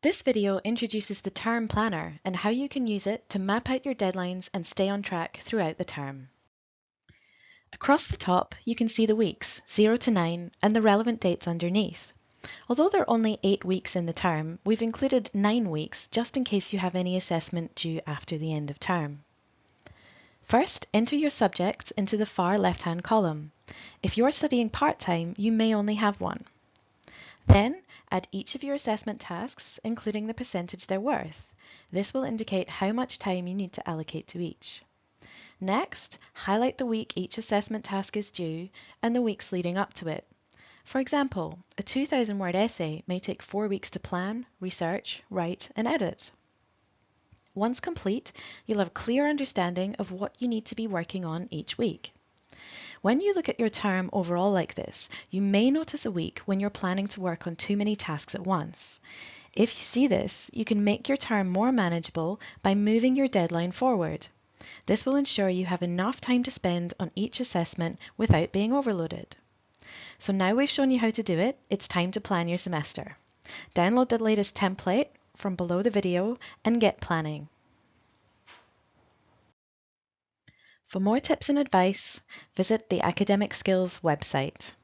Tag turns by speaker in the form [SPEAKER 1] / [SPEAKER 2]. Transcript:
[SPEAKER 1] This video introduces the term planner and how you can use it to map out your deadlines and stay on track throughout the term. Across the top, you can see the weeks, 0 to 9, and the relevant dates underneath. Although there are only 8 weeks in the term, we've included 9 weeks just in case you have any assessment due after the end of term. First, enter your subjects into the far left-hand column. If you're studying part-time, you may only have one. Then, add each of your assessment tasks, including the percentage they're worth. This will indicate how much time you need to allocate to each. Next, highlight the week each assessment task is due and the weeks leading up to it. For example, a 2,000-word essay may take 4 weeks to plan, research, write, and edit. Once complete, you'll have a clear understanding of what you need to be working on each week. When you look at your term overall like this, you may notice a week when you're planning to work on too many tasks at once. If you see this, you can make your term more manageable by moving your deadline forward. This will ensure you have enough time to spend on each assessment without being overloaded. So now we've shown you how to do it, it's time to plan your semester. Download the latest template from below the video and get planning. For more tips and advice, visit the Academic Skills website.